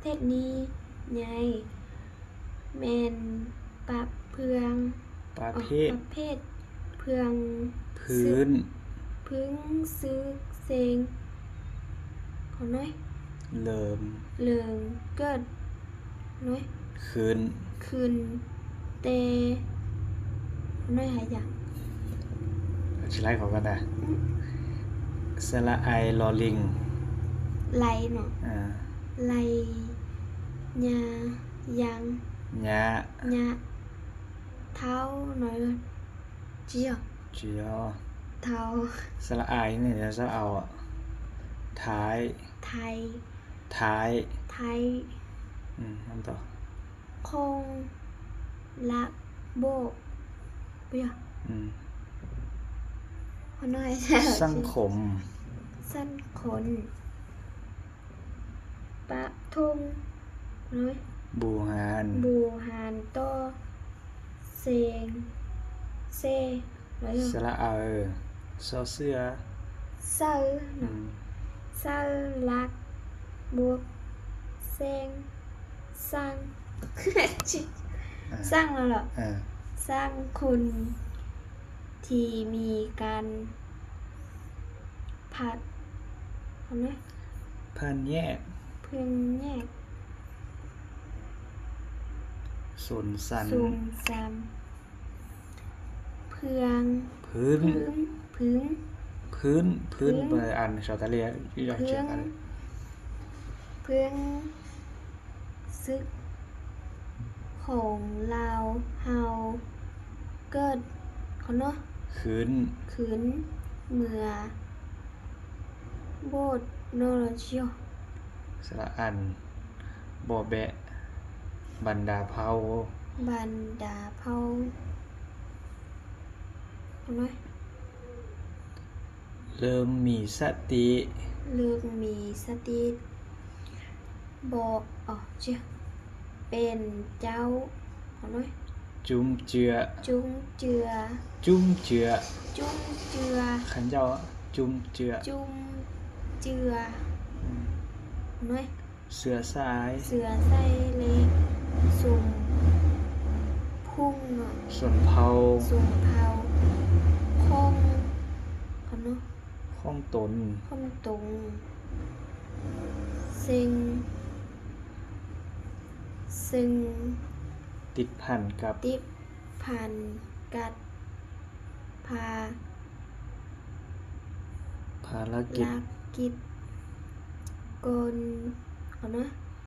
เทศนี้ใหญ่แม่นปะเพืองประเภท ประเภทเพือง พื้น พึ่งซื้อเซงขอน้อย เริ่ม เหลืองเกิดน้อย คืน คืนเตขอน้อยหายอย่าง ชิไล่เขากันนะสระไอลอลิง ไหลเนาะ อ่า ไหลยายัง ญะ ยะเท้าหน่อยเลยเจียว เจียว เท้า สระไอนี่จะสระเอาอ่ะท้าย ไทย ท้าย ไทย นั่นต่อ คงละโบกเปีย อืม ขอน้อยแล้ว สังคม สั้นขนปะทุ่งน้อย บูฮาน บูหานโตเซงเซแล้ว สระเอาซอเสื้อ เซอ อืม เซอลักบวกเซงสร้าง สร้างแล้วเหรอ อ่า สร้างคุณที่มีการผัดเขาไหม พันแยก เพื่อนแยก สนสัน ซุ่มซามเพื่อง พื้น พื้น พื้น พื้น เปิดอันชาวตะเลียที่อยาก เพื่ เจ อ อง กัน เพื่องซึกของลาวเฮาเกิดเขาเนาะ คืน ขืนเมื่อโบดโนโลเชีย สระอันบอแบะ บรรดาเผา บันดาเผาเอาหน่อย เริ่มมีสติ เลือกมีสติบอกอ๋อเจียเป็นเจ้าเอาหน่อย จุ้มเจือ จุ้งเจือ จุ้มเจือ จุ้งเจือ ขันเจ้าจุ้มเจือ จุ้มเจือเอาหน่อย เสือสาย เสือไส้เล็กสุ่มพุ่งเนาะ ส่วนเผา สุ่มเผาคงเขาเนาะ ข้องตน คงตรงซึ่งซึ่ง ติดพันกับ ติบพันกัดพา ภารกิจ ลักกิจกลเขานะ